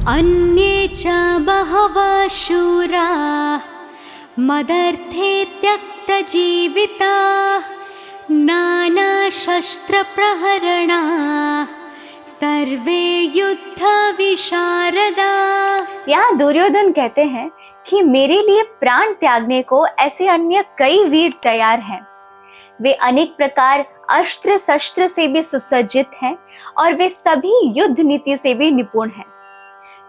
अन्ये च बहवः शूरा मदर्थे त्यक्तजीविताः नानाशस्त्रप्रहरणा सर्वे युद्धविशारदा। यहाँ दुर्योधन कहते हैं कि मेरे लिए प्राण त्यागने को ऐसे अन्य कई वीर तैयार हैं। वे अनेक प्रकार अस्त्र शस्त्र से भी सुसज्जित हैं और वे सभी युद्ध नीति से भी निपुण हैं।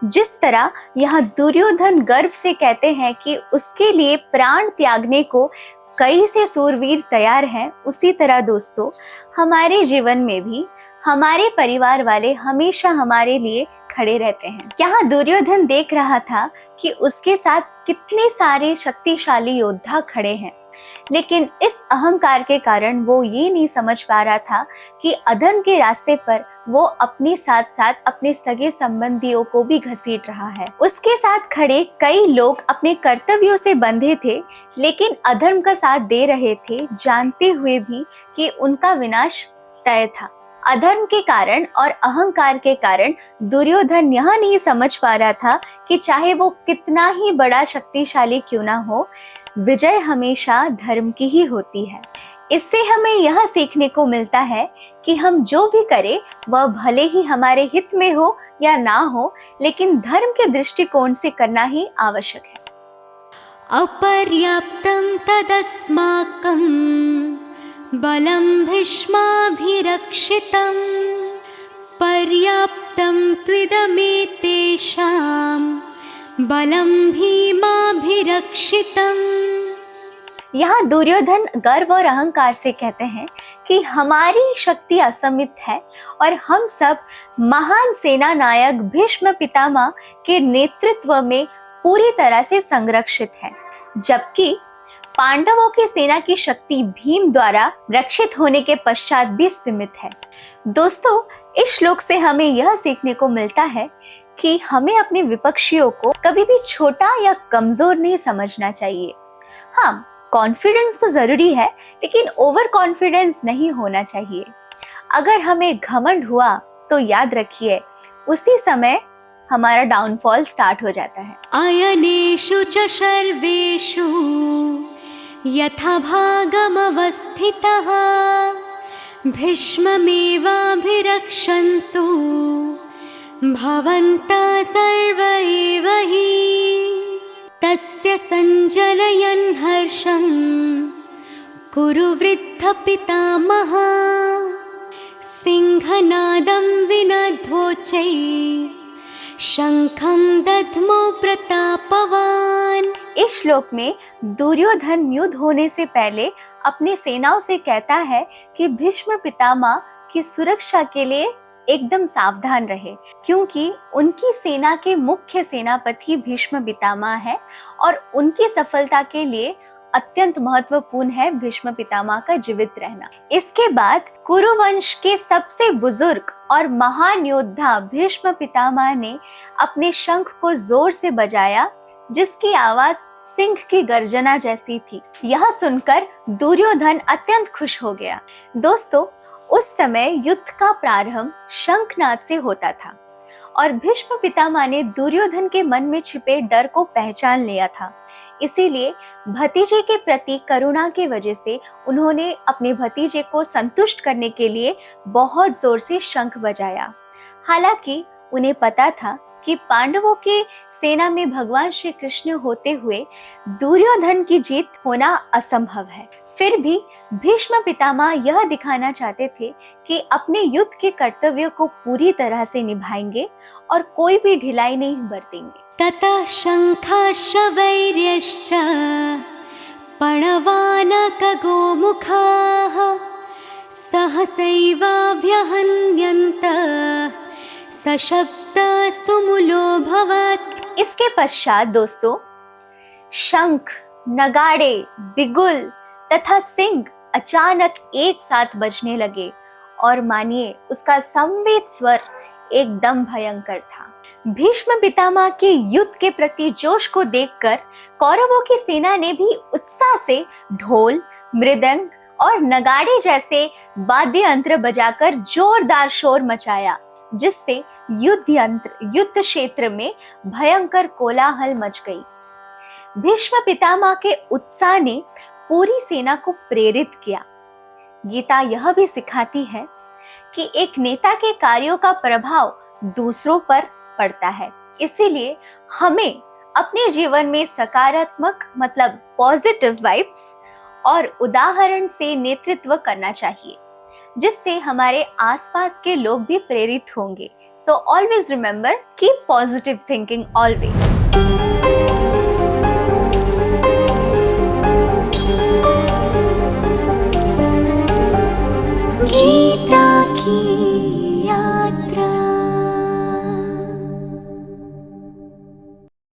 जिस तरह यहाँ दुर्योधन गर्व से कहते हैं कि उसके लिए प्राण त्यागने को कई से सूरवीर तैयार हैं, उसी तरह दोस्तों हमारे जीवन में भी हमारे परिवार वाले हमेशा हमारे लिए खड़े रहते हैं। यहाँ दुर्योधन देख रहा था कि उसके साथ कितने सारे शक्तिशाली योद्धा खड़े हैं, लेकिन इस अहंकार के कारण वो ये नहीं समझ पा रहा था कि अधर्म के रास्ते पर वो अपने साथ साथ अपने सगे संबंधियों को भी घसीट रहा है। उसके साथ खड़े कई लोग अपने कर्तव्यों से बंधे थे, लेकिन अधर्म का साथ दे रहे थे, जानते हुए भी कि उनका विनाश तय था। अधर्म के कारण और अहंकार के कारण दुर्योधन यह नहीं समझ पा रहा था कि चाहे वो कितना ही बड़ा शक्तिशाली क्यों ना हो, विजय हमेशा धर्म की ही होती है। इससे हमें यह सीखने को मिलता है कि हम जो भी करें वह भले ही हमारे हित में हो या ना हो, लेकिन धर्म के दृष्टिकोण से करना ही आवश्यक है। अपर्याप्तं तदस्माकं बलं भीष्माभिरक्षितं पर्याप्तं त्विदमेतेषां बलं भीमाभिरक्षितं। यहाँ दुर्योधन गर्व और अहंकार से कहते हैं कि हमारी शक्ति असीमित है और हम सब महान सेना नायक भीष्म पितामह के नेतृत्व में पूरी तरह से संरक्षित हैं, जबकि पांडवों की सेना की शक्ति भीम द्वारा रक्षित होने के पश्चात भी सीमित है। दोस्तों इस श्लोक से हमें यह सीखने को मिलता है कि हमें अपने विपक्षियों को कभी भी छोटा या कमजोर नहीं समझना चाहिए। हाँ, कॉन्फिडेंस तो जरूरी है, लेकिन ओवर कॉन्फिडेंस नहीं होना चाहिए। अगर हमें घमंड हुआ तो याद रखिए उसी समय हमारा डाउनफॉल स्टार्ट हो जाता है। अयनेषु च सर्वेषु यथा भागमवस्थितः भीष्ममेवाभिरक्षन्तु भवन्तः सर्व एव हि तस्य सञ्जनयन् हर्षं कुरु वृद्धपितामहः सिंहनादं विनद्वोचै शंखं दध्मो प्रतापवान। इस श्लोक में दुर्योधन युद्ध होने से पहले अपने सेनाओं से कहता है कि भीष्म पितामह की सुरक्षा के लिए एकदम सावधान रहे, क्योंकि उनकी सेना के मुख्य सेनापति भीष्म पितामह है और उनकी सफलता के लिए अत्यंत महत्वपूर्ण है भीष्म पितामह का जीवित रहना। इसके बाद कुरुवंश के सबसे बुजुर्ग और महान योद्धा भीष्म पितामह ने अपने शंख को जोर से बजाया, जिसकी आवाज सिंह की गर्जना जैसी थी। यह सुनकर दुर्योधन अत्यंत खुश हो गया। दोस्तों उस समय युद्ध का प्रारंभ शंखनाद से होता था और भीष्म पितामह ने दुर्योधन के मन में छिपे डर को पहचान लिया था। इसीलिए भतीजे के प्रति करुणा की वजह से उन्होंने अपने भतीजे को संतुष्ट करने के लिए बहुत जोर से शंख बजाया। हालांकि उन्हें पता था कि पांडवों के सेना में भगवान श्री कृष्ण होते हुए दुर्योधन की जीत होना असंभव है। फिर भी भीष्म पितामह यह दिखाना चाहते थे कि अपने युद्ध के कर्तव्यों को पूरी तरह से निभाएंगे और कोई भी ढिलाई नहीं बरतेंगे। ततः शंखाश्च वैर्यश्च पणवानकगोमुखाः सहसैवाभ्यहन्यन्त सशब्दस्तु मूलोऽभवत्। इसके पश्चात दोस्तों शंख, नगाड़े, बिगुल तथा सिंह अचानक एक साथ बजने लगे और मानिए उसका संवेद स्वर एकदम भयंकर था। भीष्म पितामह के युद्ध के प्रति जोश को देखकर कौरवों की सेना ने भी उत्साह से ढोल, मृदंग और नगाड़े जैसे वाद्य यंत्र बजाकर जोरदार शोर मचाया, जिससे युद्ध क्षेत्र में भयंकर कोलाहल मच गई। भीष्म पितामह के उत्साह ने पूरी सेना को प्रेरित किया। गीता यह भी सिखाती है कि एक नेता के कार्यों का प्रभाव दूसरों पर पड़ता है, इसीलिए हमें अपने जीवन में सकारात्मक मतलब पॉजिटिव वाइब्स और उदाहरण से नेतृत्व करना चाहिए, जिससे हमारे आसपास के लोग भी प्रेरित होंगे। So always remember, keep positive thinking always.